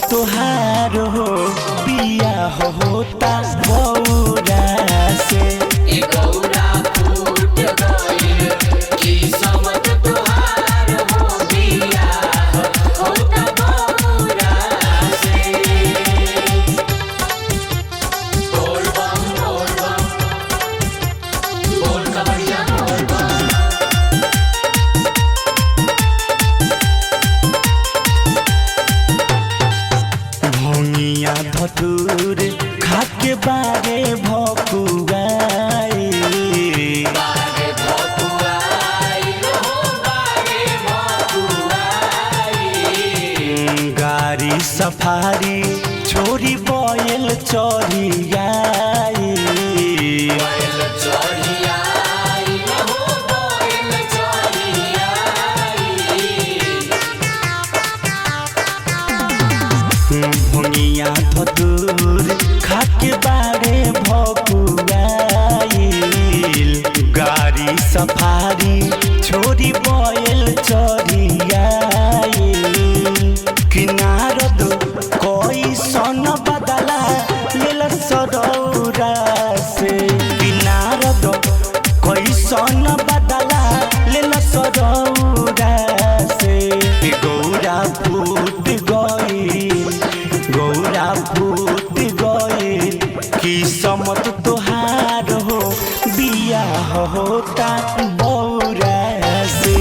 तुहार हो पिया होता बौरा से गौरा फूट गइल किस्मत तुहार हो बिया होता बौरा से। बोल बम बोल कवरिया बोल बम। भोंगिया धतूर खाके बारे भकुआई गाड़ी सफारी छोरी बोयल चढ़ियाई भोंगिया धतूर खाके बारे भकुआई गाड़ी सफारी छोरी बोयल चढ़ियाई किनार दो कोई सोन बदला लेल सदौरा से किनार दो कोई सोन बदला लेल सदौरा से गौरा फूट गइल किस्मत तुहार हो बिया होता बौरा से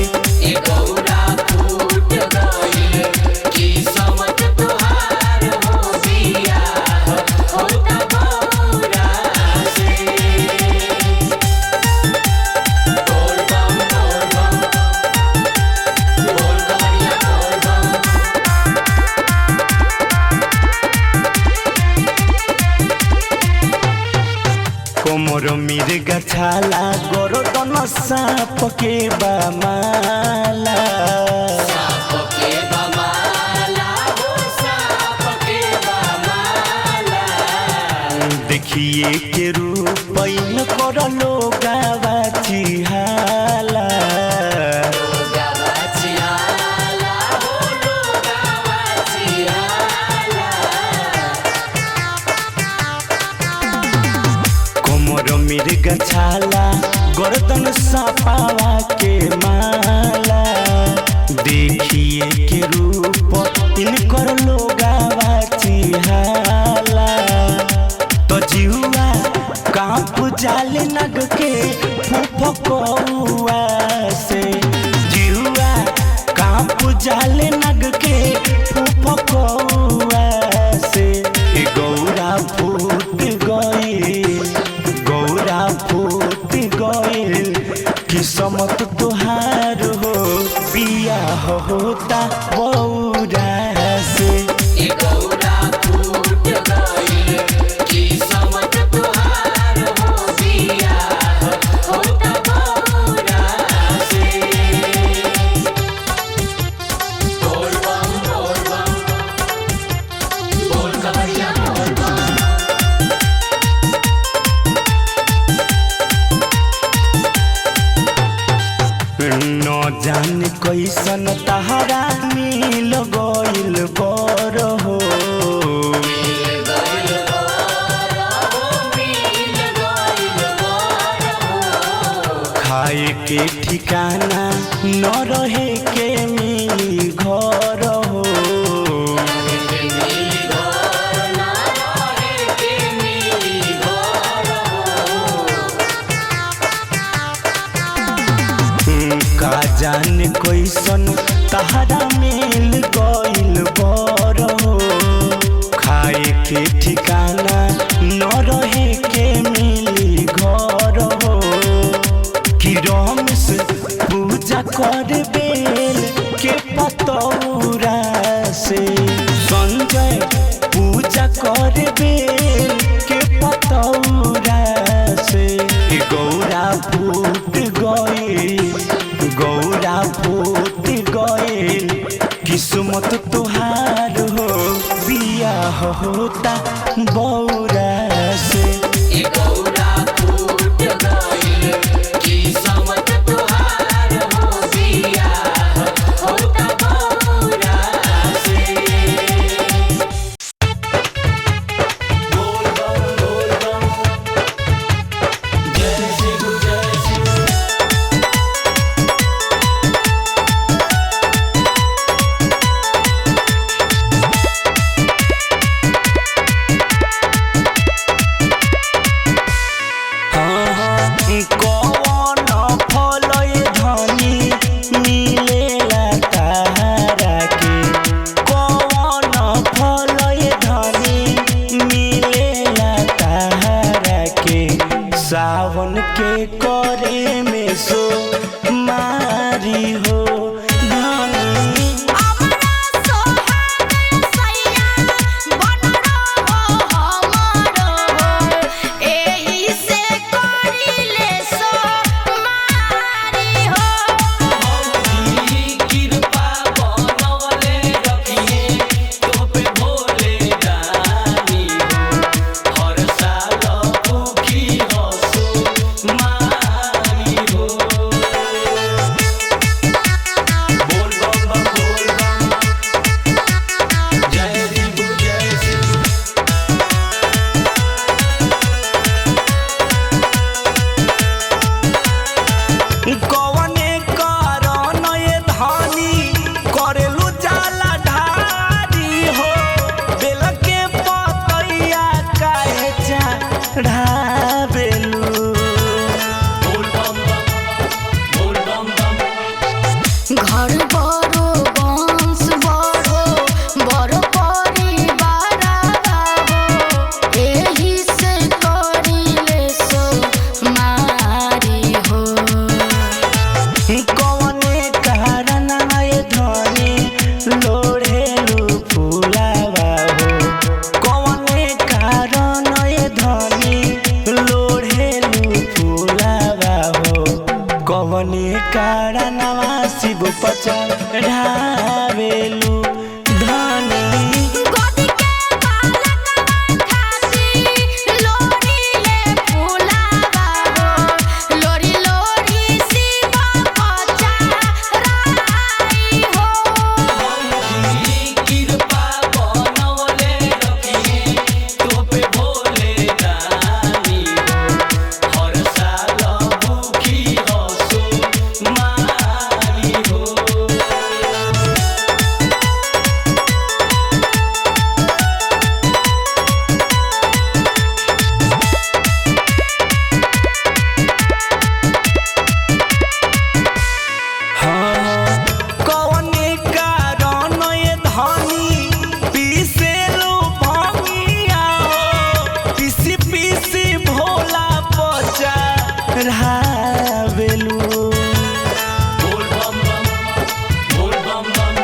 गौरा फूट गइल किस्मत तुहार हो बिया होता बौरा से। बोल बम बोल कवरिया बोल बम। कोमर मिर्गा छाला गरदन साप के बामाला साप के बमाला हो साप के बमाला। देखिए के रूप इन कर लोगावा चिहाला लोगावा चिहाला हो लोगावा चिहाला। कोमर मिर्गा छाला गर्दन सापावा के माला देखिए के रूप इनकर लोगावा चिहाला तो जिहुआ कांप जाले नग के फुफकौआ से जिहुआ कांप जाले नग के फुफकौआ से गौरा फूट गइल किस्मत तुहार हो बिया होता बौरा से गौरा फूट गइल किस्मत तुहार हो बिया होता बौरा से। बोल बम बोल कवरिया बोल बम। न जाने कैसन तहरा मिल गइल बर हो खाए के ठिकाना न रहे के मिली घर हो का जाने कैसन तहरा मिल गइल बर हो खाए के ठिकाना न रहे के मिली घर हो कि रमेश पूजा कर बेल के पतौरा से संजय पूजा कर बेल के पतौरा से गौरा फूट गइल किस्मत तुहार हो बिया होता बौरा से गौरा फूट गइल किस्मत तुहार हो बिया होता बौरा से। कौन फल धनी मिलेला तारा के कौन फल धनी मिलेला तारा के सावन के करे में सो मारी हो धनी हमरा सोहाग सैया बनरो हमरो एही से करिले सो मारी हो मौजी कृपा बनवले रखिए तोपे भोले दानी हो हर साल भूखी हसो मारी हो बोल बम बम बोल बम जय शिव जय शिव कवने कारण ये धनी करेलू जाला ढारी हो बेल के पतैया काहे चढ़ावेलू बोल बम बम बोल बम बम घर बड़ो वंश बड़ो बड़ो परिवार बाबो एही से करिले सो मारी हो कवने कारण ये धनी लोढ़ेलू फूलावा हो कवने कारण ये धनी लोढ़ेलू फूलावा हो कवने कारणवा शिव पचढ़ावेलू धनी गोदी के बालकवा खाती लोरीले फूलावा हो लोरी लोरी शिव पचराई हो मौजी कृपा बनवले रखिए तोपे भोले दानी हो हर साल भूखी हसो मारी हो हाँ, कवने कारण ये धनी पीसेलू भंगिया हो पीसी पीसी भोला पचढ़ावेलू बोल बम बम बोल बम बम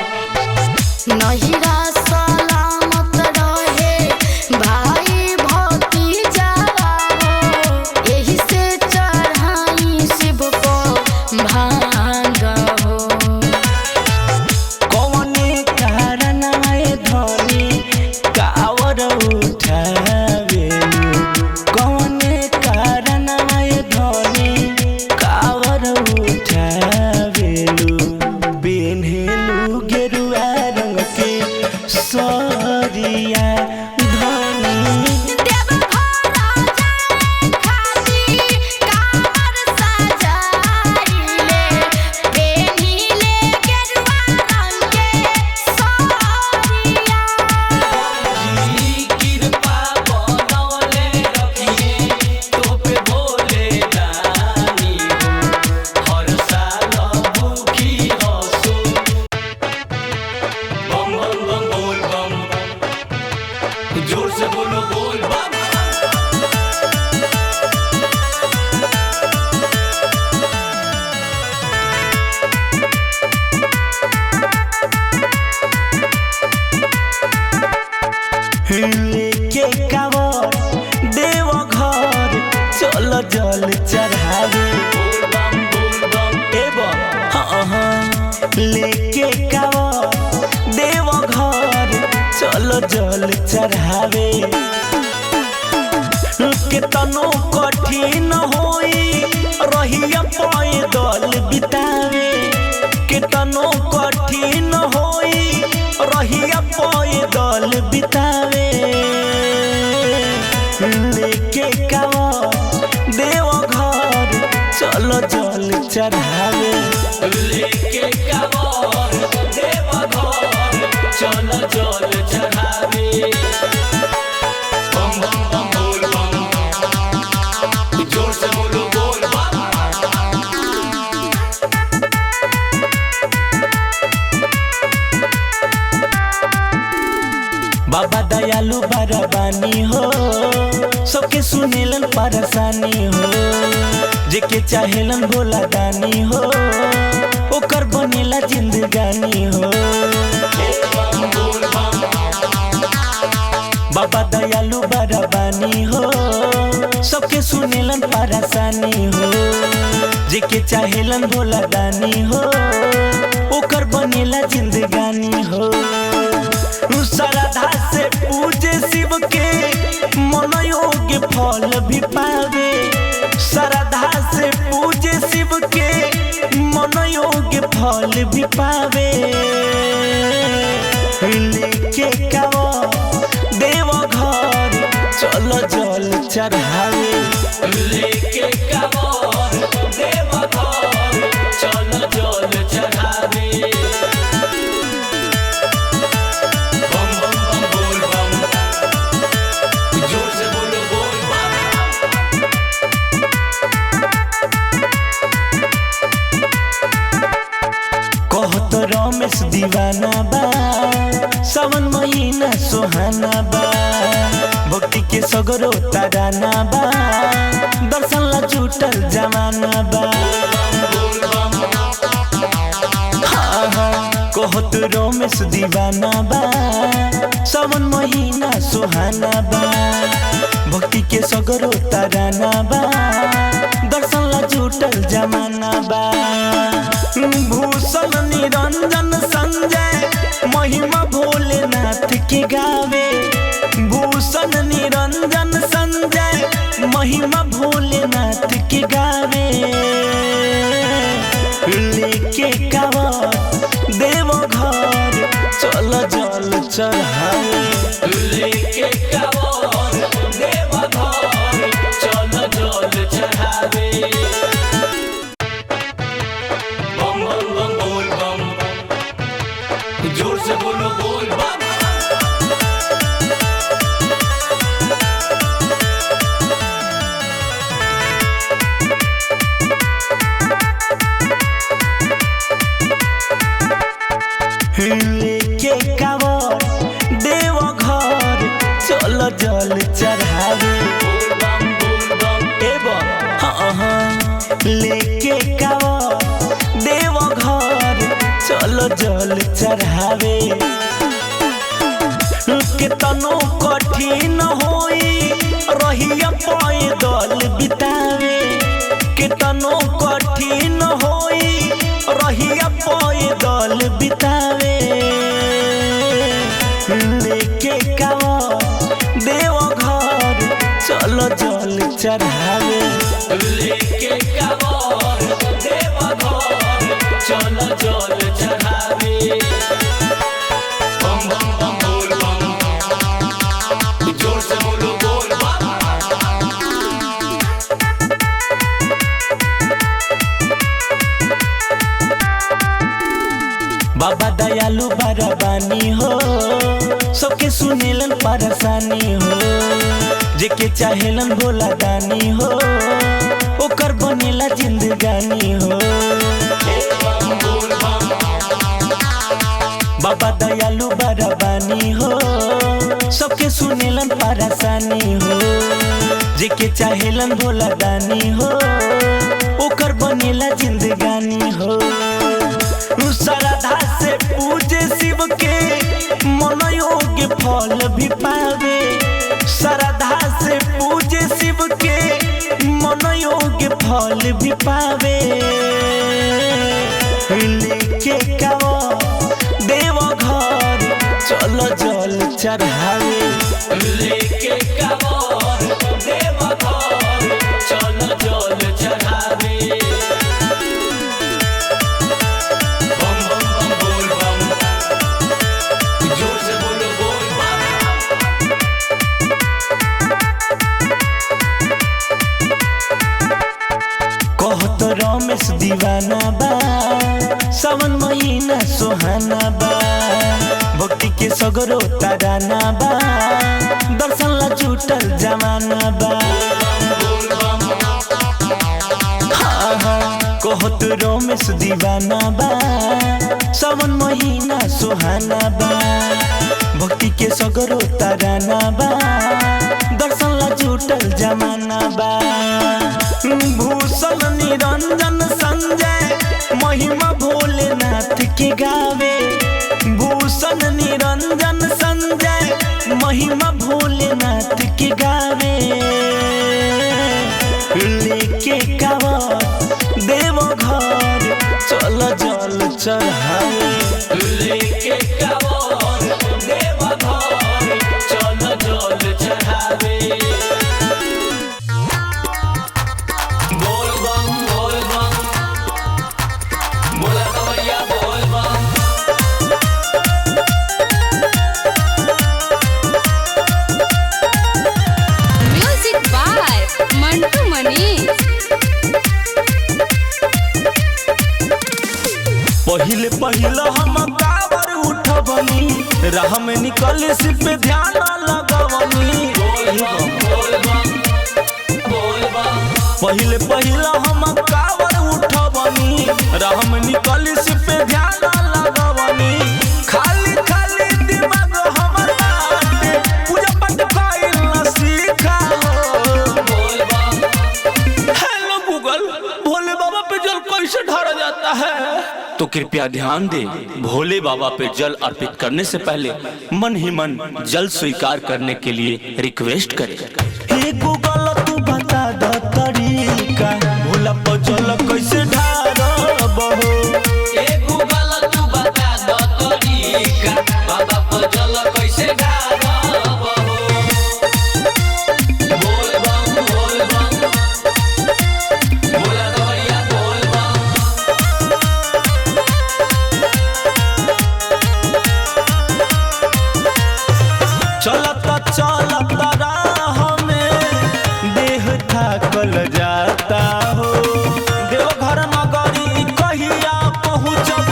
नहिरा सलामत रहे भाई भतीजावा हो एही से चढ़ाई शिव को भांग हो कवने कारण ये धनी कावर उठावेलू कवने कारण ये धनी कावर उठावेलू पेन्हेलू गेरुआ रंग के सरिया धनी देवघर जाए खाती कांवर सजाइले पेन्हिले गेरुआ रंग के साड़िया मौजी कृपा बनवले रखिए तोपे भोले दानी हो हर साल भूखी हसो बम बम बम बोल बम जोर से बोलो बोल बम लेके कावर देवघर चल जल चढ़ावे बोल बम एवं हाँ लेके कावर देवघर चल जल चढ़ावे केतनो कठिन होई रहिया पैदल बितावे केतनो कठिन होई रहिया पैदल बितावे लेके कावर देवघर चल जल चढ़ावे लेके कावर देवघर चल जल चढ़ावे बम बम बम बोल बम जोर से बोलो बोल बम दयालु बरबानी हो सबके सुनेलन परेशानी हो जेके चाहेलन भोला दानी हो ओकर बनेला जिंदगानी हो। बाबा दयालु बरबानी हो सबके सुनेलन परेशानी हो जेके चाहेलन भोला दानी हो ओकर बनेला जिंदगानी हो। श्रद्धा से पूजे शिव के मन योग्य फल भी पावे। श्रद्धा से पूजे शिव के मन योग्य फल भी पावे। लेके कावा देव घर चलो जल चढ़ावे। लेके कांवर देव घर चलो जल चढ़ावे। बम बम बम बोल बम, जोर से बोलो बोल बम। कहत रमेश दीवाना बा सावन महीना सुहाना बा भक्ति के सगरो तराना बा दर्शन ला जुटल जमाना बा। कहत रमेश दीवाना बा सावन महीना सुहाना बा भक्ति के सगरो तराना बा दर्शन ला जुटल जमाना बा। भूषण निरंजन संजय महिमा भोलेनाथ के गावे। भूषण निरंजन संजय महिमा भोलेनाथ के गावे। लेके कांवर देव घर चलो जल चढ़ावे। लेके कांवर देव घर चलो जल चढ़ावे। बम बम बम बोल बम, जोर से बोलो बोल बम। लेके कांवर देव घर चलो जल चढ़ावे। बोल बम बोल बम एवं हाँ लेके कांवर देव घर चलो जल चढ़ावे। केतनो कठिन होई रहिया पैदल बितावे। केतनो कठिन होई रहिया पैदल बितावे। लेके कांवर देव घर चलो जल चढ़ावे। लेके कांवर देव घर चलो जल चढ़ावे। बम बम बम बोल बम, जोर से बोलो बोल बम। बाबा दयालु बरबानी हो सबके सुनेलन परेशानी हो जेके चाहेलन भोला दानी हो ओकर बनेला जिंदगानी हो। बाबा दयालु बरबानी हो सबके सुनेलन परेशानी हो जेके चाहेलन भोला दानी हो ओकर बनेला जिंदगानी हो। श्रद्धा से पूजे शिव के मन योग्य फल भी पावे। श्रद्धा से पूजे शिव के मन योग्य फल भी पावे। लेके कांवर देव घर चलो जल चढ़ावे। लेके कांवर देव घर चलो जल चढ़ावे। बम बम बम बोल बम, जोर से बोलो बोल बम। कहत रमेश दीवाना बा सावन महीना सुहाना बा भक्ति के सगरो तराना बा दर्शन ला जुटल जमाना बा। कहत रमेश दीवाना बा सावन महीना सुहाना बा भक्ति के सगरो तराना बा दर्शन ला जुटल जमाना बा भूषण निरंजन संजय महिमा भोलेनाथ के गावे भूषण निरंजन संजय महिमा भोलेनाथ के गावे लेके कावड़ देव घर चल जल चढ़ावे लेके कावड़ देव घर चल जल चढ़ावे बोल बम बोला कवरिया बोल बम म्यूजिक बाय मंटू मनीष। पहिले पहिले हम कावर उठबनी राह में निकले से पे ध्यान लगवनी पहिले पहिले हम कावर उठबनी राह में निकले से पे ध्यान लगवनी खाली खाली दिमाग हमर बाटे पूजा पाठ कइल न सीखा हेलो गूगल भोले बाबा पे जल कैसे ढारा जाता है तो कृपया ध्यान दे भोले बाबा पे जल अर्पित करने से पहले मन ही मन जल स्वीकार करने के लिए रिक्वेस्ट करें। हे गूगल तू बता द तरीका भोला पे जल कैसे ढारब हो ए गूगल तू बता दो तरीका बाबा पर जल कैसे ढारब हो बोल बम बोला कवरिया बोल बम चलता चलता राह में देह थाकल जाता हो देवघर नगरी कहिया पहुँचब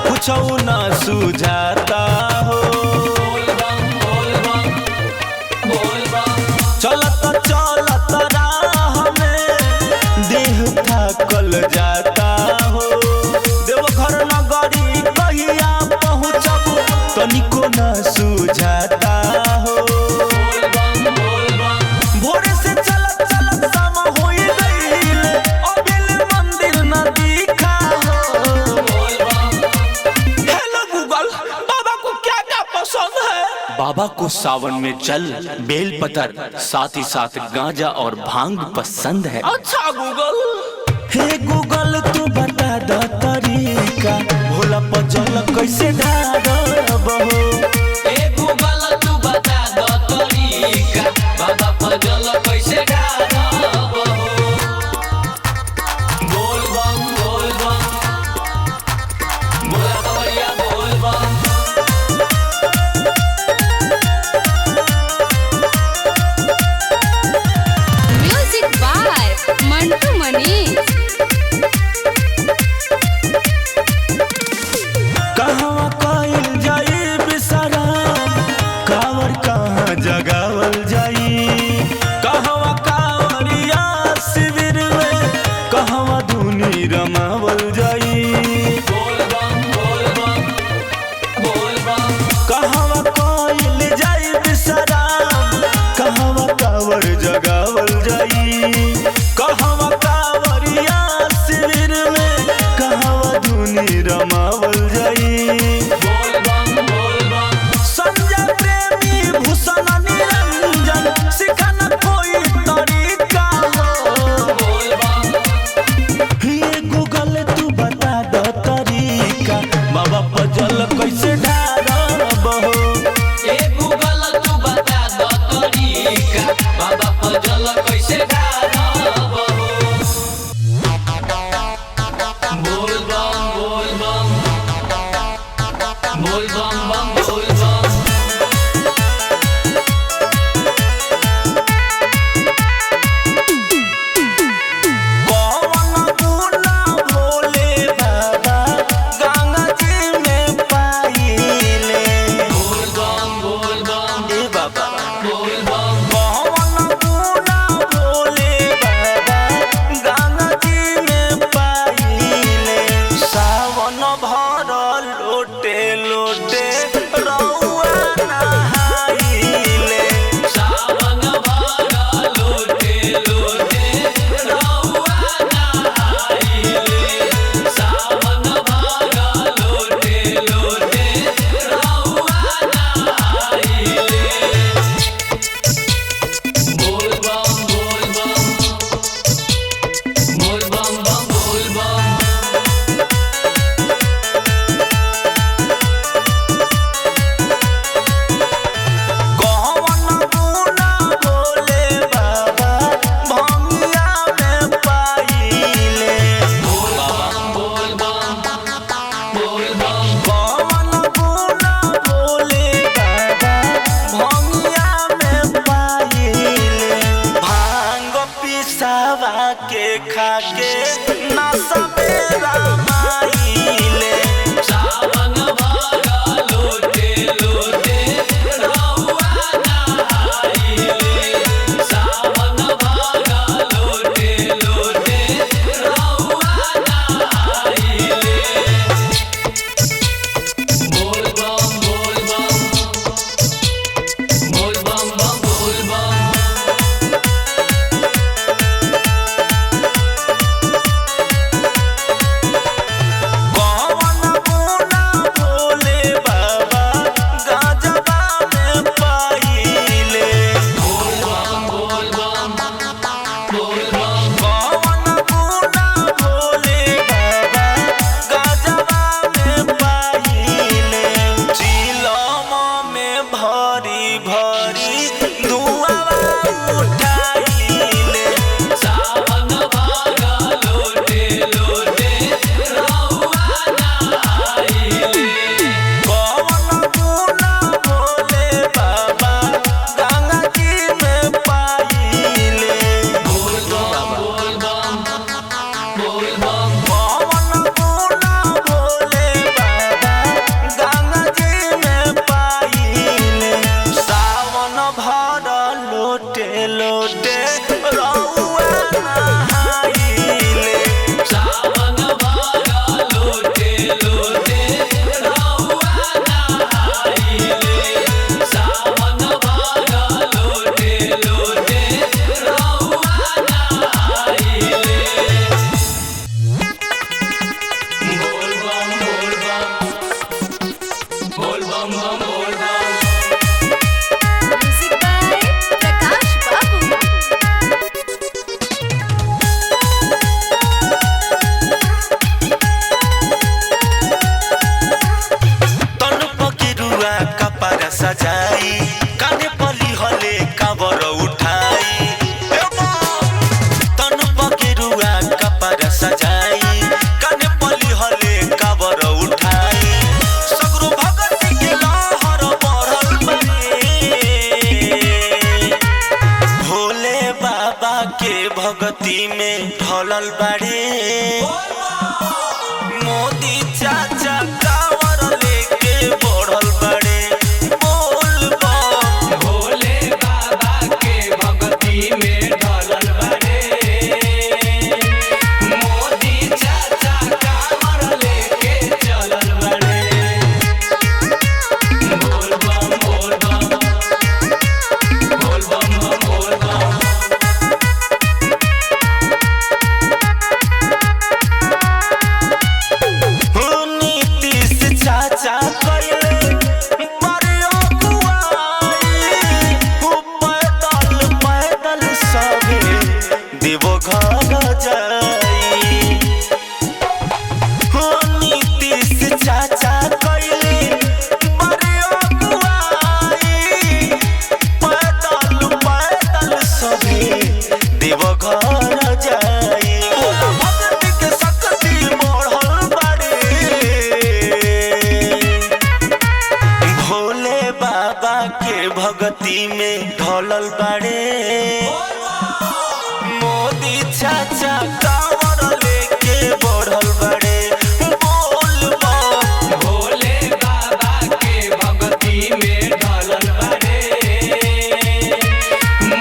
कुछो न सुझाता हो चलता चलता राह में देह थाकल जाता हो देवघर नगरी कहिया पहुँचब तनिको न सुझाता हो भोरे से चलत चलत शाम होई गइल अबेल मंदिर न दिखा हो हेलो गूगल बाबा को क्या क्या पसंद है बाबा को सावन में जल बेलपत्र साथ ही साथ गांजा और भांग पसंद है। अच्छा गूगल हे गूगल तू बता द तरीका भोला पर जल कैसे ढारब हो ए गूगल तू बता दो तरीका बाबा पर जल कैसे ढारब हो बोल बम बोला कवरिया बोल बम म्यूजिक बाय मंटू मनीष। कहवा कइल जाई बिसराम के नशा में रामाइले सावन भागा लोटे लोटे रउआ नहाइले सावन भागा लोटे लोटे रउआ नहाइले बोल बम बोल बम बोल बम बम बोल बम कौन मुना भोले बाबा गजबा में पाइले बोल बम बोल बम बोल बम कौन मुना भोले बाबा गजबा में पाइले चिलम में भरी भरी धुआं उठाइले सावन भागा लोटे लोटे रउआ नहाइले कौन मुना भोले बाबा गंगा जी में पाइले बोल बम बोल बम बोल बम कौन मुना भोले बाबा गंगा जी में पाइले सावन भर लोटे लोटे रउआ नहाइले सावन भागा लोटे लोटे रउआ नहाइले सावन भागा लोटे लोटे रउआ नहाइले बोल बम बोल बम बोल बम बम बोल बम म्यूजिक बाय प्रकाश बाबू। तन पकिरुआ कपड़ा सजाई काने पली हले काबर उठाई तन पकिरुआ कपड़ा सजाई काने पली हले काबर उठाई सगरो भगत के लहर बढ़ल बारे भोले बाबा के भक्ति में ढलल बाड़े मोदी चाचा कावर लेके बढ़ल बड़े बोल बम भोले बाबा के भक्ति में ढलल बड़े मोदी चाचा कांवर लेके चलल बड़े बोल बम बोल बम बोल बम बम बोल बम नीतीश चाचा कइले बड़े अगुवाई पैदल पैदल सभे देवघर जाई नीतीश चाचा कइले बड़े अगुवाई पैदल पैदल सभे देवघर जाई भोला भक्ति के शक्ति बढ़ल बाड़े भोले बाबा के भक्ति में ढलल बाड़े मोदी चाचा कावर लेके बढ़ल बाड़े बोल बम भोले बाबा के भक्ति में ढलल बड़े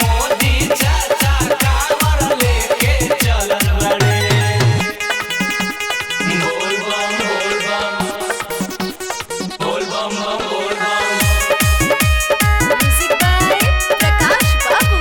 मोदी चाचा कांवर लेके चलल बड़े बोल बम बोल बम बोल बम बम बोल बम म्यूजिक बाय प्रकाश बाबू।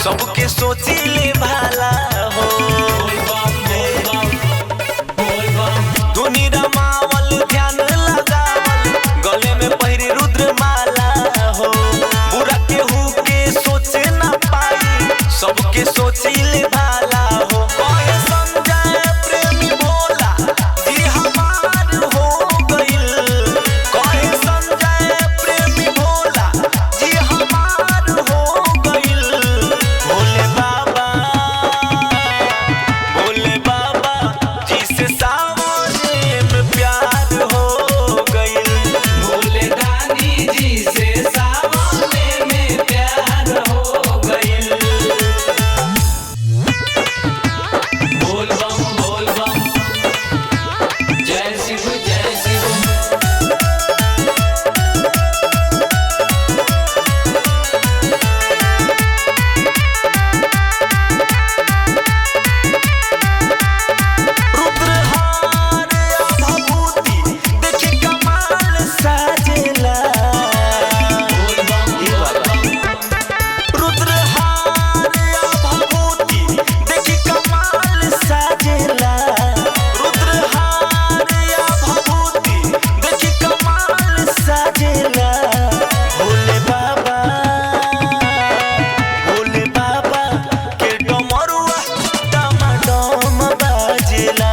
सबके सोची ले भाला हो बोल बम बोल बम धुनी रमावल ध्यान लगावल गले में पहिरे रुद्रमाला हो बुरा केहू के सोचे ना पाई सबके सोची ले भाला हो कहे संजय प्रेमी भोला जी हमार हो गइल कहे संजय प्रेमी भोला जी हमार हो गइल भोले बाबा जी से सावने में प्यार हो गइल भोले दानी जी से सावने में प्यार हो गइल बोल बम जय शिव जय शिव रुद्रहार भभूति देखी कमाल साजेला बोल बम रुद्रहार भभूति देखी कमाल साजेला रुद्रहार भभूति देखी कमाल साजेला भोले बाबा के डमरुआ डमाडम बाजेला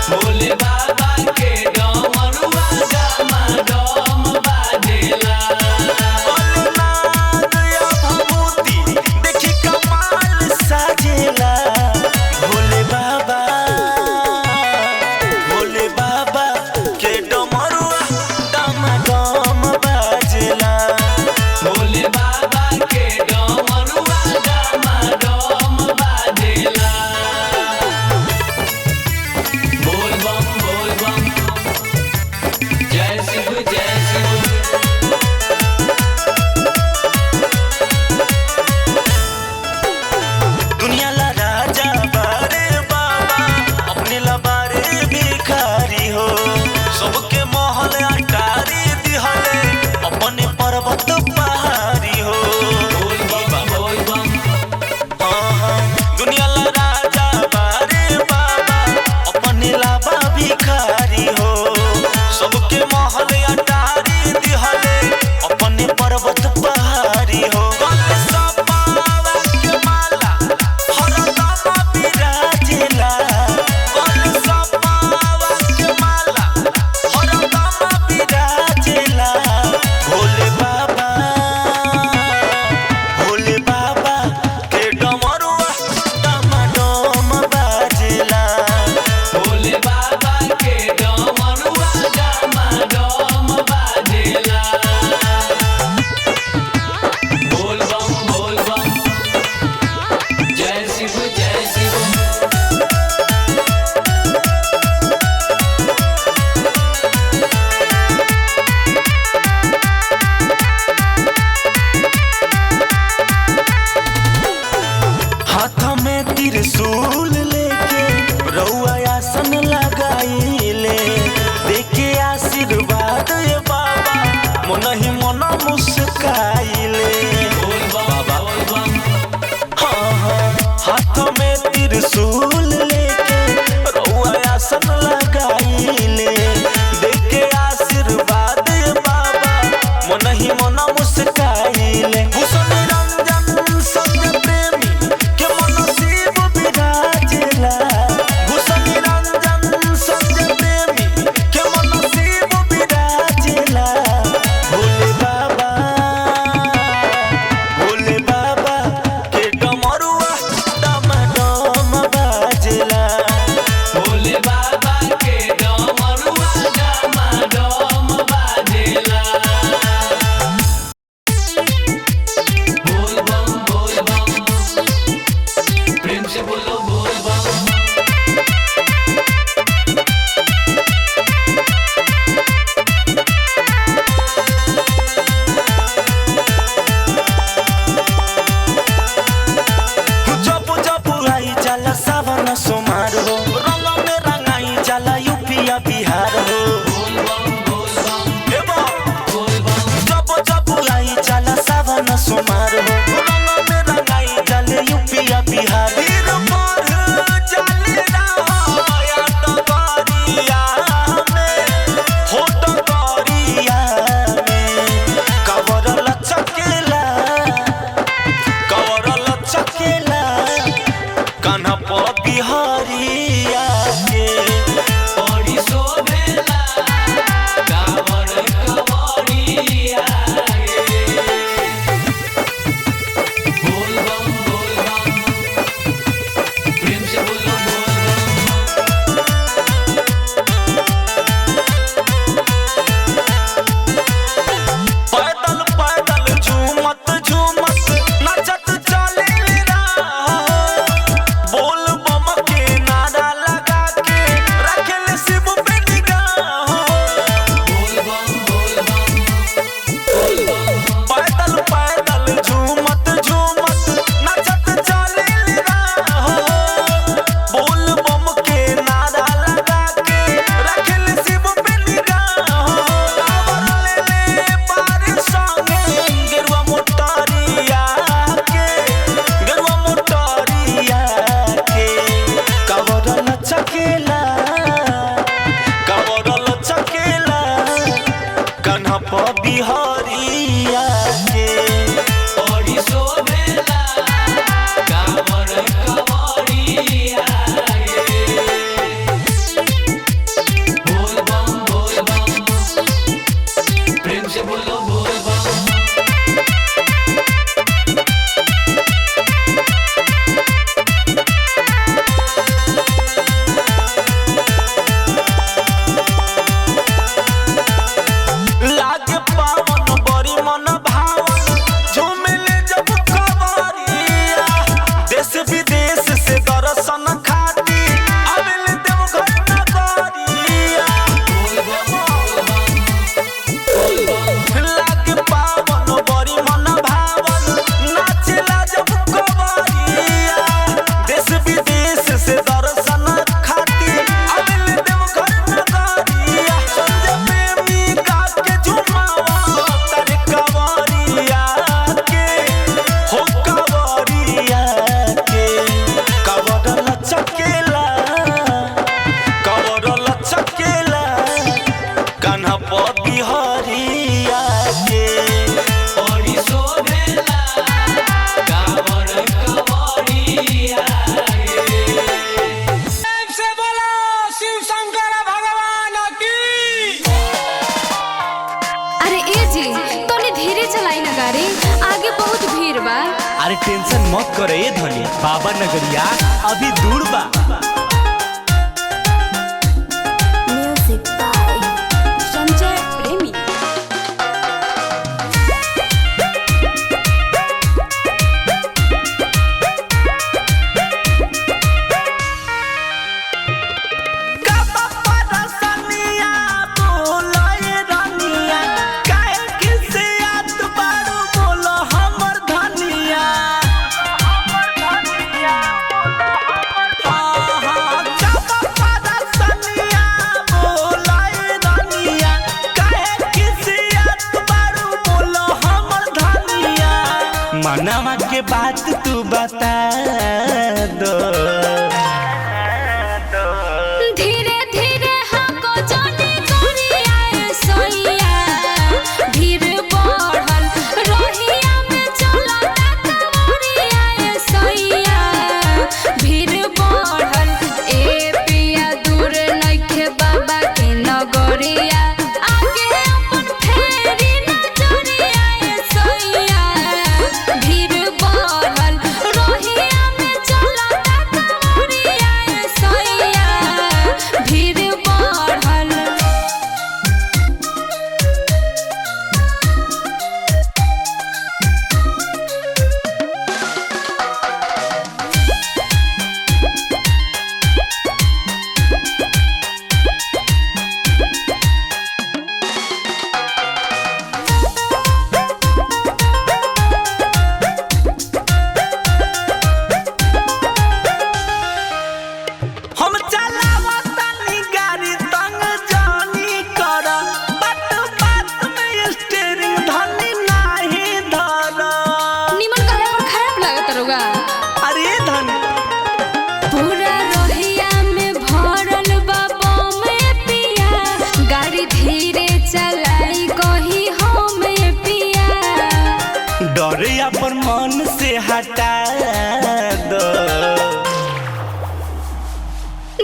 भोले बाबा के डमरुआ डमाडम बाजेला भोलेनाथ भभूति देखी कमाल साजेला भोले बाबा के डमरुआ डमाडम बाजेला भोले बाबा के डमरुआ डमाडम बाजेला बोल बम अरे टेंशन मत करे ये धनी, बाबा नगरिया अभी दूर बा। Music by Sanjay Premi. मनवा के बात तू बता दो। धीरे धीरे हमको जाने गोरिया सोइया, धीरे बढ़ल रोहिया में चला गोरिया सोइया, धीरे बढ़ल ए पिया दूर नइखे बाबा के नगरिया, आगे अपन फेरी नजरिया सोइया, धीरे बढ़ल रोहिया में चला गोरिया सोइया, धीरे बढ़ल। हम चलावतानी गाड़ी तंग जानी कर, बात बात में स्टीयरिंग धनी नाही धर। निमन कहला पर खराब लागत रउआ। अरे धनी पूरा रोहिया में भरल बाबा में पिया, गाड़ी धीरे चलाई कही हो में पिया, डरे अपन मन से हटा दो।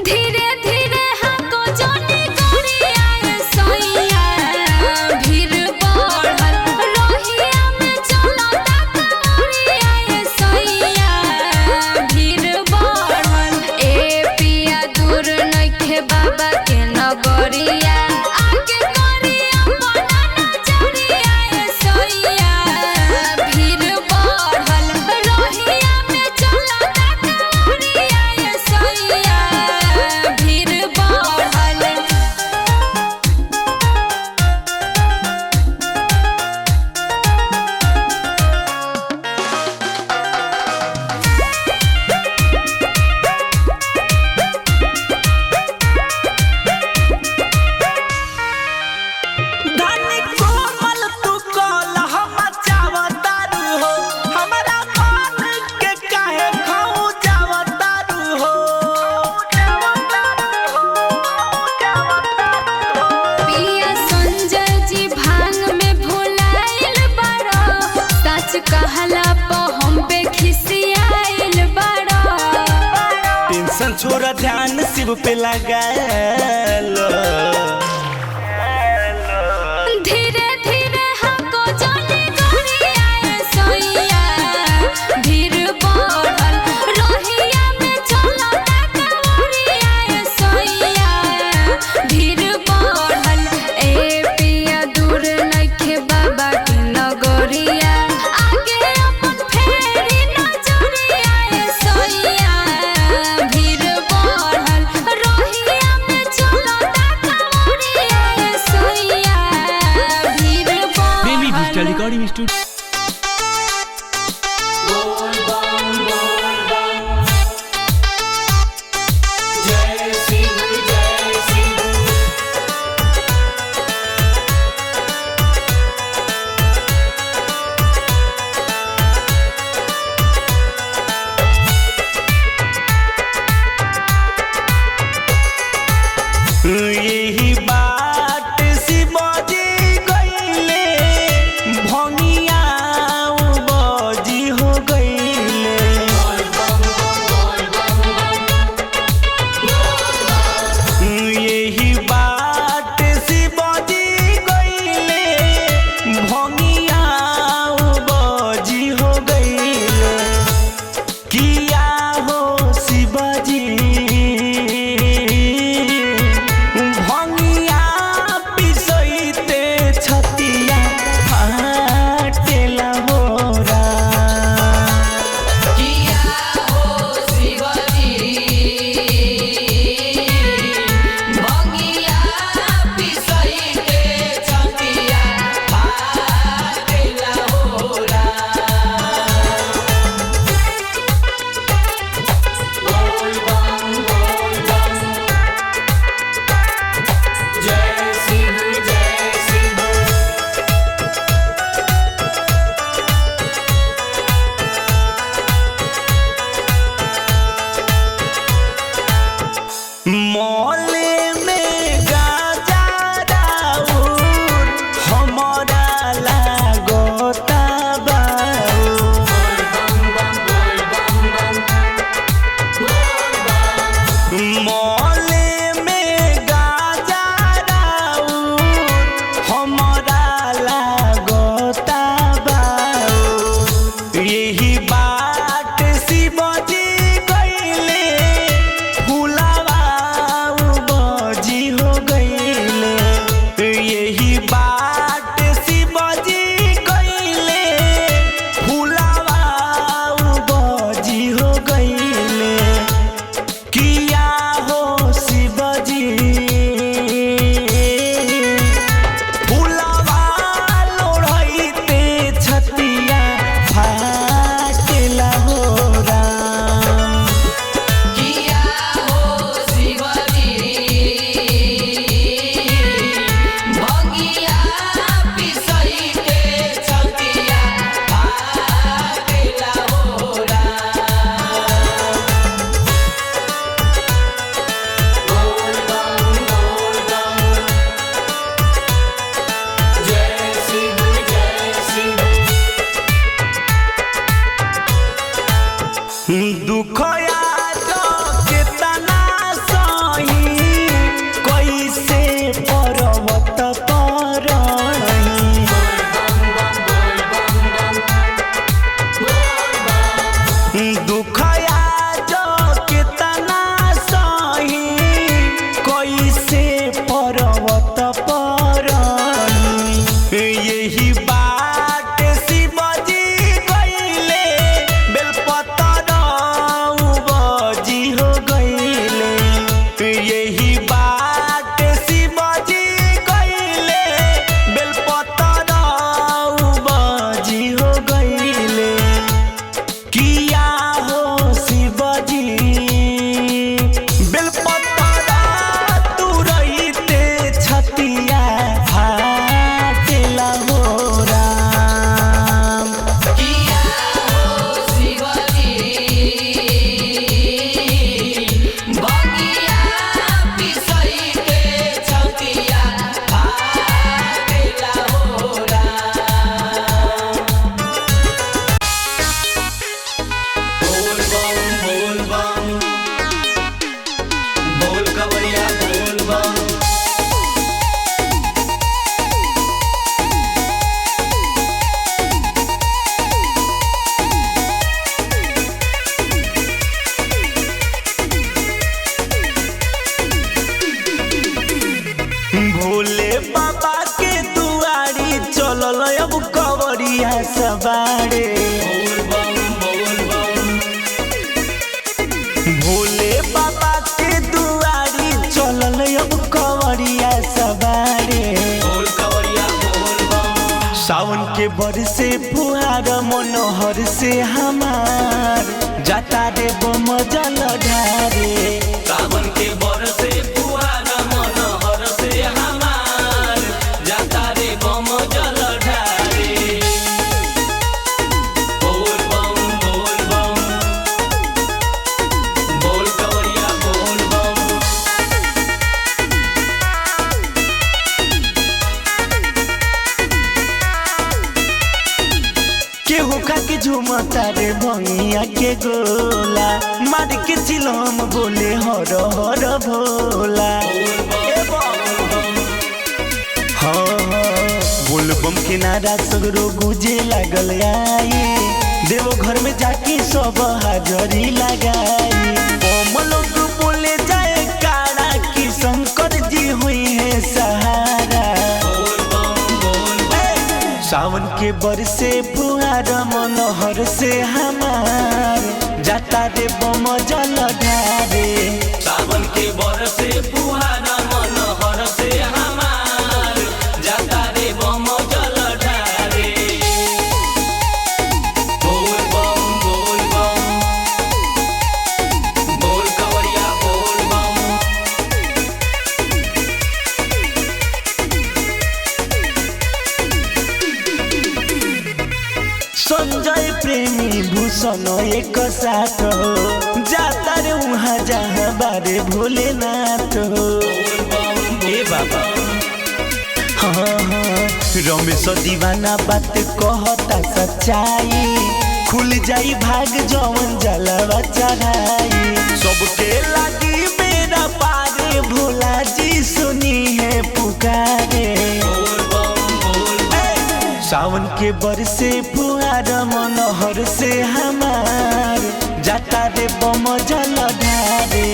धीरे धीरे हमको जाने गोरिया सोइया, धीरे बढ़ल रोहिया में चला गोरिया सोइया, धीरे बढ़ल ए पिया दूर नइखे बाबा के नगरिया, आगे गोरिया बना नजरिया सोइया, धीरे बढ़ल रोहिया में चला गोरिया सोइया, धीरे बढ़ल। धनी कोमल तू कल हम चावतारू हो, हमरा मन के काहे खाऊ जावतारू हो। पिया संजय जी भांग में भुलाइल बाड़ा, सच कहला प हम पे खिसियाइल बाड़ा, टेंशन छोड़ ध्यान शिव पे लगा लो। धीरे धीरे हमको जाने गोरिया सोइया, धीरे बढ़ल रोहिया में चला गोरिया सोइया, धीरे बढ़ल ए पिया दूर नइखे बाबा के नगरिया, आगे अपन फेरी नजरिया सोइया, धीरे बढ़ल रोहिया में चला गोरिया सोइया, धीरे प्रेमी बढ़ल। Digital recording studio. बोल बम बोल बम, जय सिंह जय सिंह। यही बात शिवजी गईले भंगिया मौले में गाजा राउर हमारा लागोता बाउर। मौले में गाजा राउर हमारा लागोता बाउर। यही बात शिवजी गईले फुलावा बजी हो गईले। यही बात शिवजी गईले फुलावा बजी हो गईले। किया हो शिवजी फुलावा लोढ़ैते छतिया फाटेला हो राम। किया हो शिवजी भंगिया पिसई के छतिया फाटेला हो राम। बोल बम जय शिव जय शिव। दुखया तो केतना सही कैसे पर्वत पर रही। दुखया जो केतना सही कैसे पर्वत पर रही। यही बात शिवजी गईले बेलपतर बजी हो गईले। यही बात शिवजी गईले बेलपतर बजी हो गईले। किया हो शिवजी बेलपतर तुरैते छतिया फाटेला हो राम। किया हो शिवजी भंगिया पिसई के छतिया फाटेला हो राम। बोल बम बोल कवरिया बोल बम। भोले बाबा के दुआरी चलल अब कवरिया सवारे। बोल बम भोले बाबा के दुआरी चलल अब कवरिया सवारे। बोल कवरिया बोल बम। सावन के बरसे फुहार मनोहर से हमार जाता रे बम जल ढारे। सावन के बरसे फुहारा मनोहर से हमार जाता रे बम जल ढारे। बोल बम बोल कवरिया बोल बम। केहू खा के झूमता रे भंगिया के गोला मार के चिलम बोले हर हर भोला। हाँ बोलबम के नारा सगरो गुजे लागल आई। देवो घर में जाके सब हाजरी लगाई। बम लोग बोले जाए कारा की शंकर जी हुई है सहारा। सावन के बरसे फुहार मनोहर से हमार जाता रे बम जल ढारे। सावन के बरसे फुहारा मनोहर से हमार जाता रे बम जल ढारे। बोल बम बोल कवरिया बोल बम। संजय प्रेमी भूषण एक साथ जाता अरे वहाँ जहाँ बारे भोलेनाथ हो ए बाबा हाँ रमेश दीवाना बात कहता सच्चाई खुल जाई भाग जवन जलवा चढ़ाई सबके लागी मेरा पारे भोला जी सुनी है पुकारे सावन के बरसे फुहार मनोहर से हमार जाता रे बम जल ढारे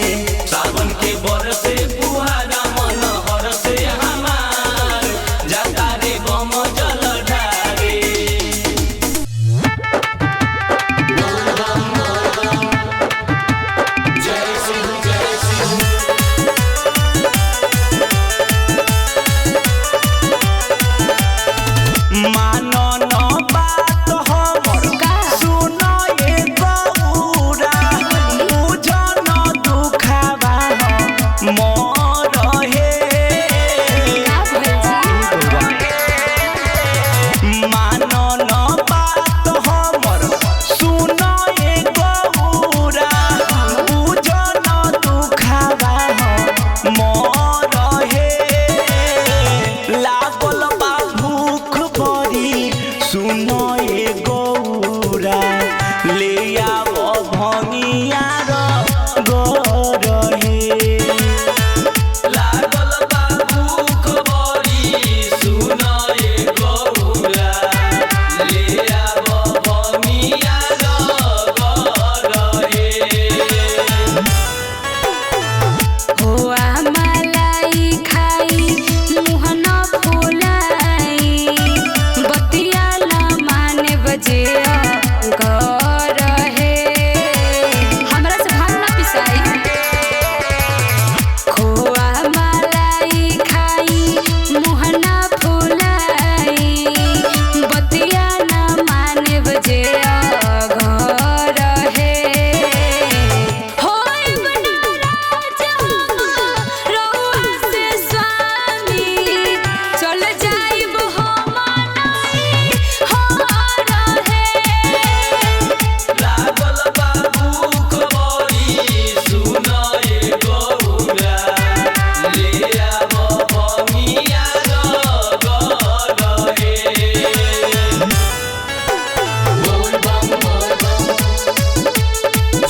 सावन के बरसे फुहार मनोहर से हमार जाता रे बम जल ढारे जय सिंह जय सिंह मानो न बात हमर सुनो ये गौरा बुझो न दुखावा मोर हे मानो न बात हमर सुनो ये गौरा बुझो न दुखावा मोर हे लागल बा भूख बड़ी सुनो ये गौरा ले आवो भंगियार गोर हे लागल बा भूख बड़ी सुनो ये गौरा ले आवो भंगियार गोर हे खोआ मलाई खाई मुँह न फुलाई बतिया न माने बजे घर हे हमरा से भांग न पिसाई खोआ मलाई खाई मुँह न फुलाई बतिया न माने बजे घर हे होय बनाराज हम रउआ से स्वामी चल जाइब हम नहीं हर हे लागल बा भूख बड़ी सुनो ये गौरा ले आवो भंगियार गोर हे बोल बम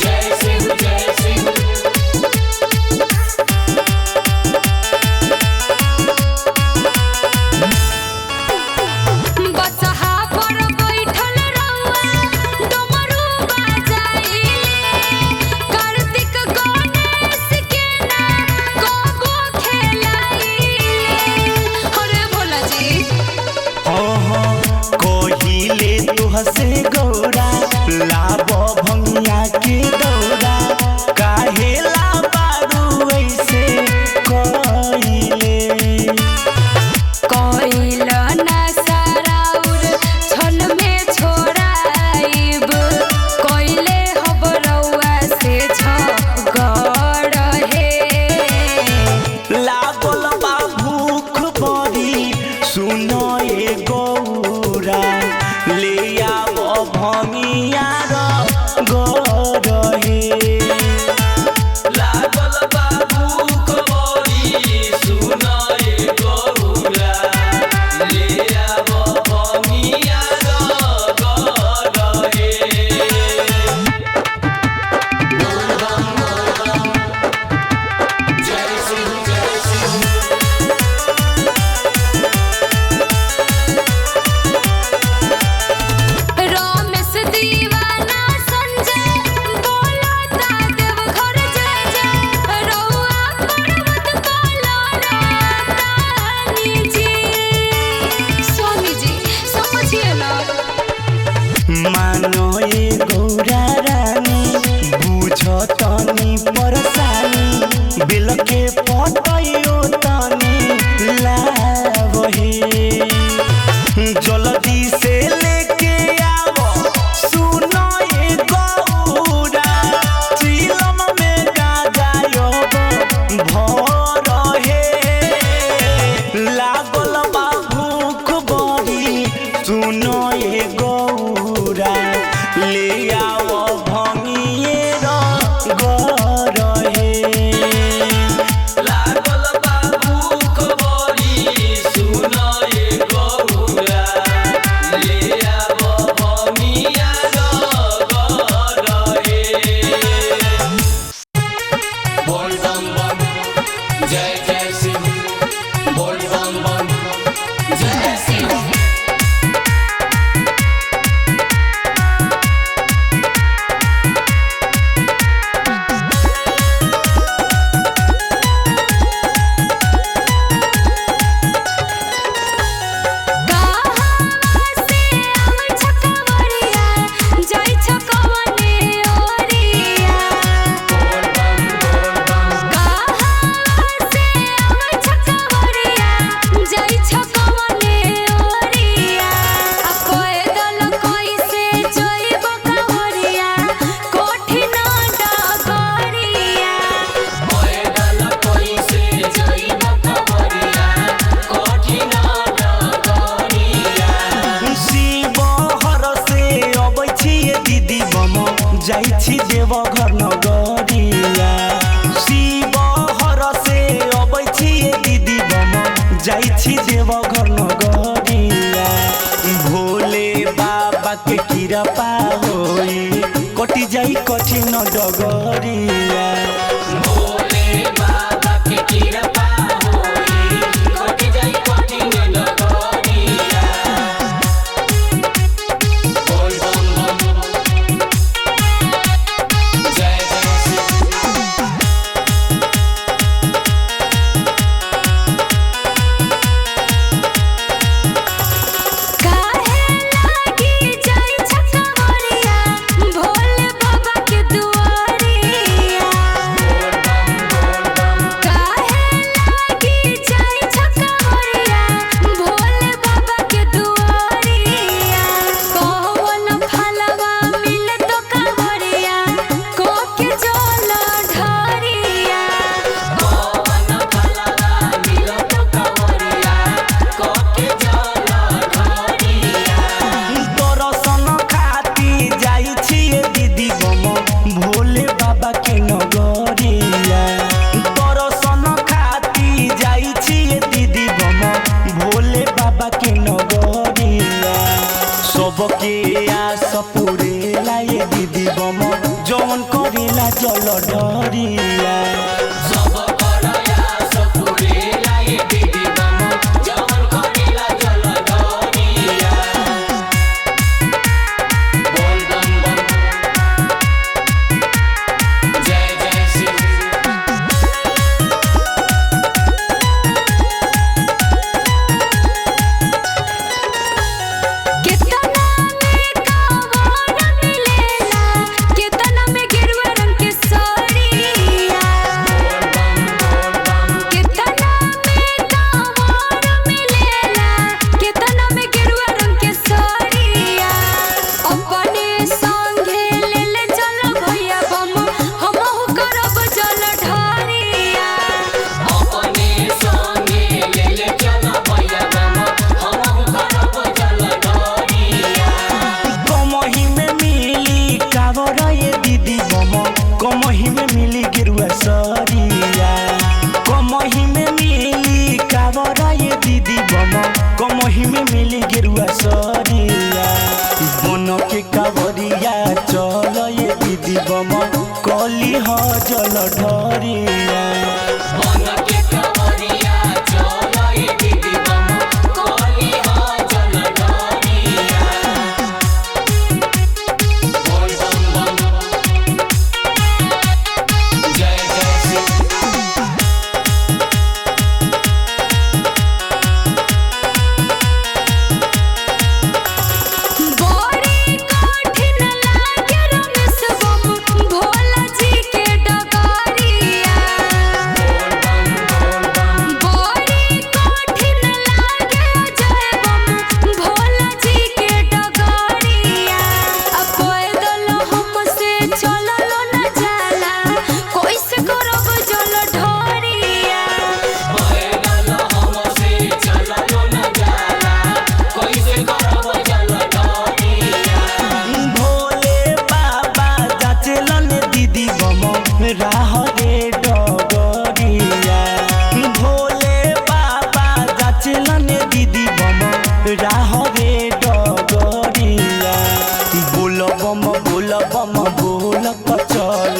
जय सिंह जय सिंह बसहा पर बैठल रउआ डमरू बजाइले कार्तिक गणेश के ना कबो खेलाइले अरे भोला जी कहिले तुहसे गौरा लाभ भंगिया के दौरा काहेला बारू ऐसे कहिले कइल ना सराउर छन में छोड़ाइब कइले हब रउआ से झगड़ हे लागल बा भूख बड़ी सुनो ये गौरा ले आवो भंगियार गोर हे लागल बा भूख बड़ी सुनो ये गौरा ले आवो भंगियार गोर हे बोल बम जय सिंह जय सिंह रमेश दीवाना संजय बोलता देव घर जय जय रउआ पर्वत पाल रातानी जी स्वामी जी समझिए ना मानो ये गौरा रानी बुझो तनी परेशानी बिल के पटयो तनी लावहे जल्दी से लेके आवो सुनो ये गौरा चिलम में गाजायो भर हे लागल बा भूख बड़ी सुनो ये गौरा ले आओ भंगिए रो शिव बोल बम बम जय शिव। जाइछि देवघर नगरिया शिव हर से अबै दीदी बम जाइछि देवघर नगरिया भोले बाबा के कृपा होई कटि जाई कठिन डगरिया भोले बाबा के कृपा होई कटि जाई कठिन डगरिया बोल बम बम जय जय शिव। सबके आस पुरेला ये दीदी बम जौन करेला जल ढरिया सब करया सब पुरेला ये दीदी बम जवन करेला जल ढरिया बोल बम बम जय जय शिव। कमही में मिली गिरुआ सरिया कमही में मिली कावरा ये दीदी बम कमही में मिली गिरुआ सरिया बन के कावरिया चल ये दीदी बम कली ह जल ढरिया मन के कावरिया चल ये दीदी बम कली ह जल ढरिया बोल बम बम जय जय शिव। भोला जी के डगरिया राह रे डगरिया बोल बम बोल चल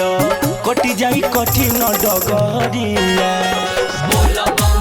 कटि जाई कठिन डगरिया बोल बम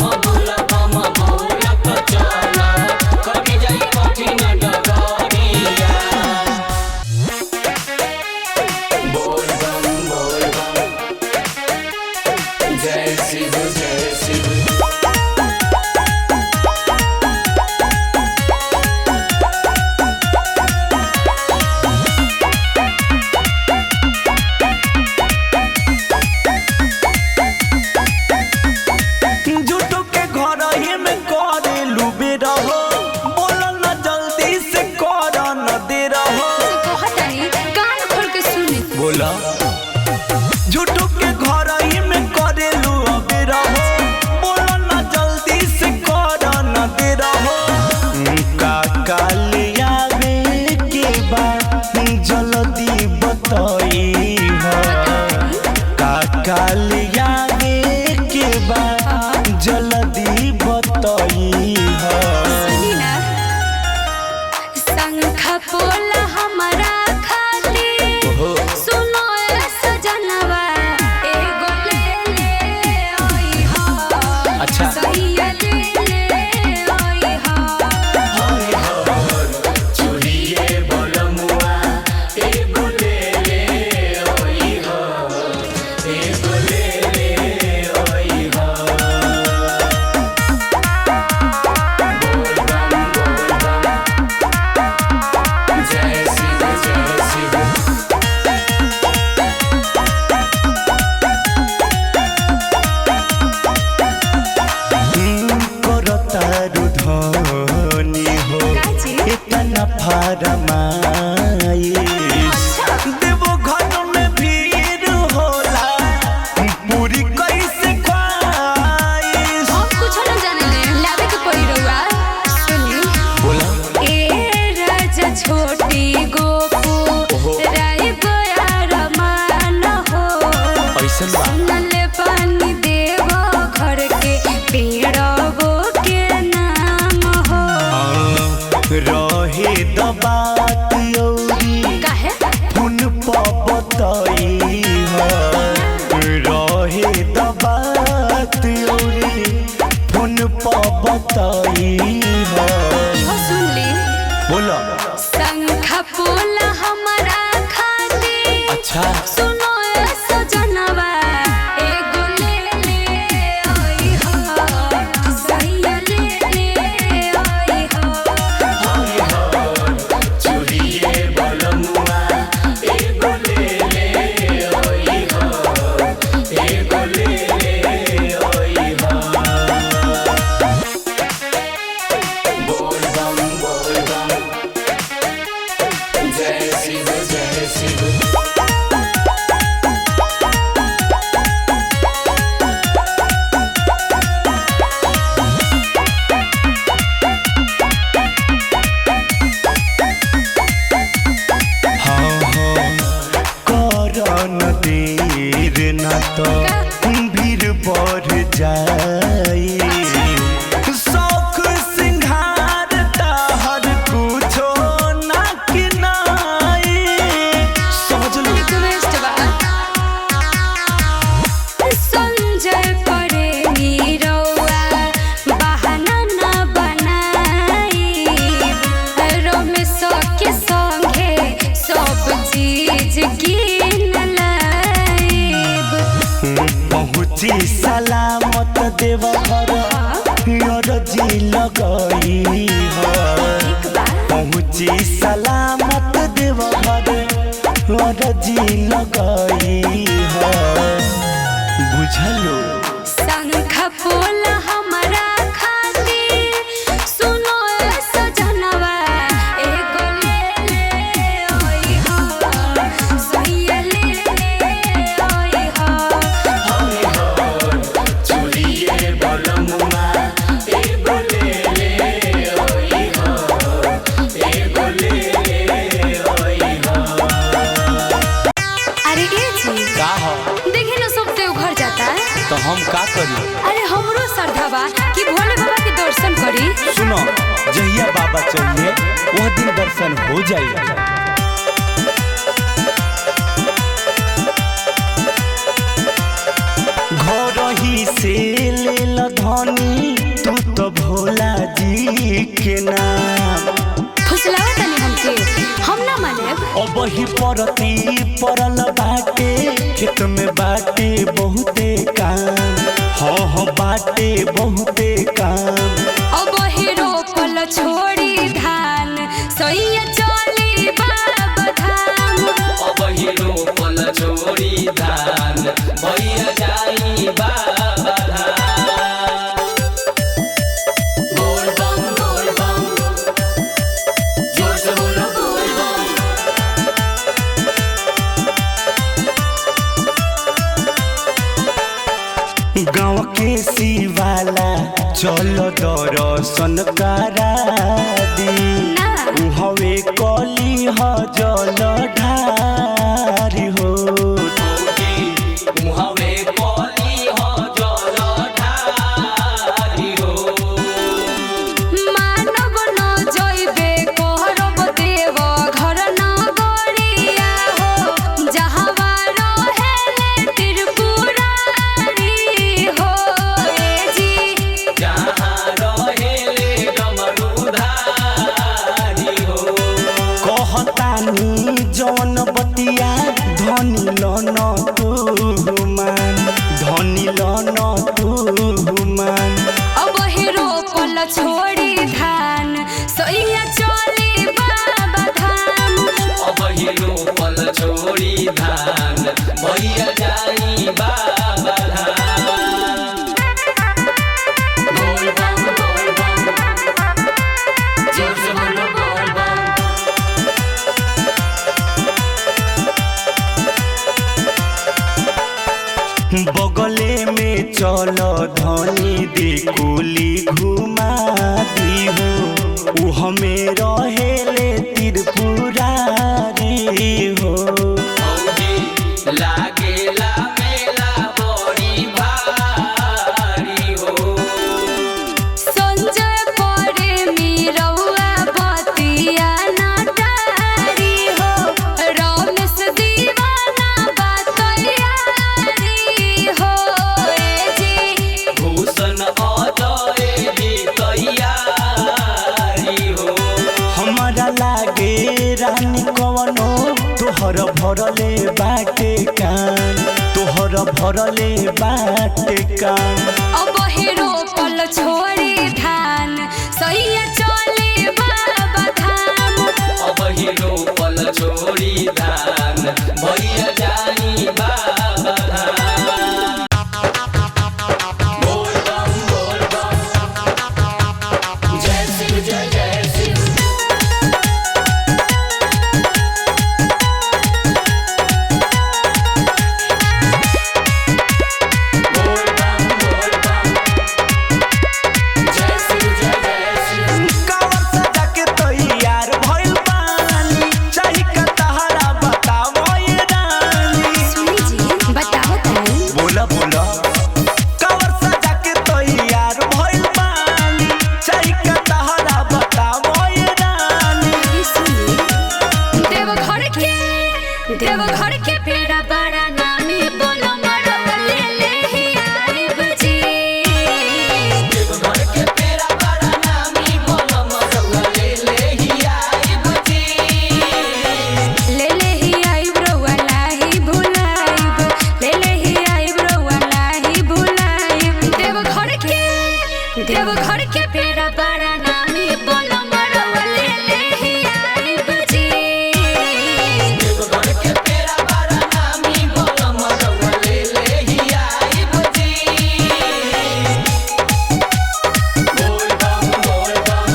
सैया ले ओई हो चूड़िए बलमुआ एगो ले ओई हो एगो ले ओई हो बोल बम जय शिव जय शिव करतारु धनी हो काजी? इतना फरमाई देवो घर में भीड़ होला पूरी कैसे ख्वाइश हम कुछ न जाने ले लावे के पड़ी रहुआ सुनी बोला ए राजा छोटी गोपू राय बयार मान हो ऐसन बा सुनले पानी देवो घर के पेड़बो के नाम हो रहे दबात औरी काहे फुन पबतई हो रहे दबात औरी फुन पबतई हो इहो सुन ली बोला शंखा पोला हमारा खाती अच्छा सुनो ए सजनवा एगो ले ओई हो सैया ले ओई हो चूड़िए बलमुआ एगो ले ओई हो एगो ले ओई हो बोल बम जय शिव जय शिव करन देर न तो भीड़ बढ़ जाई शौक सिंघार ताहर कुछो ना किनाई समझ लो रिक्वेस्ट बा संजय पड़ेगी रौआ बहाना ना बनाई रमेश के संगे सब चीज गिन लाइब पहुँची सलामत देव घर जी लगई हो पहुँची सलामत देव घर जी लगई हो बुझलो शंख पोला हमारा खातिर सुनो ए सजनवा एगो ले ओई हो सैया ले ओई हो चूड़िए बलमुआ एगो ले ओई हो एगो ले ओई हो अरे ए जी का हो देखी ना सब देव घर जाता तो हम का करी अरे हमरो श्रद्धा बा कि भोले बाबा के दर्शन करी सुनो जहिया बाबा चलिए वह दिन दर्शन हो जाएगा घर ही से लेल धनी तू तो भोला जी के नाम फुसलावा तनी हमके हम ना मानेब अब ही परती परल बाटे खेत में बाटे बहुते काम हाँ बाटे बहुते काम अब हीरो पल छोड़ी धान सैया चली बाबा धाम अब हीरो पल छोड़ी धान भैया जाई बाबा धाम बोल बम जोर से बोलो बोल बम गाँव के शिवाला चलो दर्शन करा दी ना हवे कली ह जल ढारी हो मुहवे कली हो जल ढारी हो मानव न जइबे कहरब देव घर न गड़िया हो जहवा रहेले त्रिपुरारी हो ए जी छोड़ी धान सैया चली बाबा धाम। अब हीरो पल छोड़ी धान भैया जाई बाबा धाम। बोल बम बोल बम, जोर से बोलो बोल बम। बगले में चलो धनी देखुली घुमा दी हो, उ हमें रहेले त्रिपुरारी हो। लागेला मेला बड़ी भारी हो। संजय परे मीरौआ बतिया नाटारी हो, रमेश दीवाना बतैयारी हो। ए जी भूषण अजय भी तैयारी हो। हमारा लागे रानी कवनो तोहर भरले बाटे कान, तोहर भरले बाटे कान। अब हीरो पल छोड़ी धान सैया चली बाबा धाम। अब हीरो पल छोड़ी धान भैया जाई बाबा धाम। बोल बम बोल बम, जय शिव जय जय शिव। बोल बम बोल बम, जय शिव जय जय शिव। कावर सजा के तैयार भइल बानी, चाही का तहरा बतावो ये रानी। सुनी जी बताओ तनी। बोला बोला कावर सजा के तैयार भइल बानी, चाही का तहरा बतावो ये रानी। ये सुनी देवघर के पेड़ा बड़ा नामी बोलो मरवा ले ले ही आई बजी। देवघर के पेड़ा बड़ा नामी बोलो मरवा ले ले ही आई बुझी। ले ले ही आई ब्रोवा लाही भुलाइब, ले ले ही आई ब्रोवा लाही भुलाइब। देवघर के पेड़ा बड़ा नामी बोलो मरवा ले ले ही आई बजी। देवघर के पेड़ा बड़ा नामी बोलो मरवा ले ले ही आई बुझी। बोल बम बोल बम,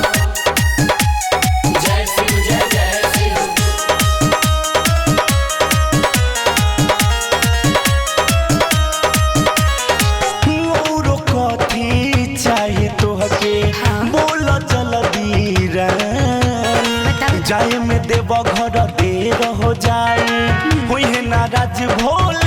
जय शिव जय जय शिव। औरो कथी चाही तोहके बोल जल्दी बताओ। जाए में देव घर देर हो जाए, होई है नाराज भोले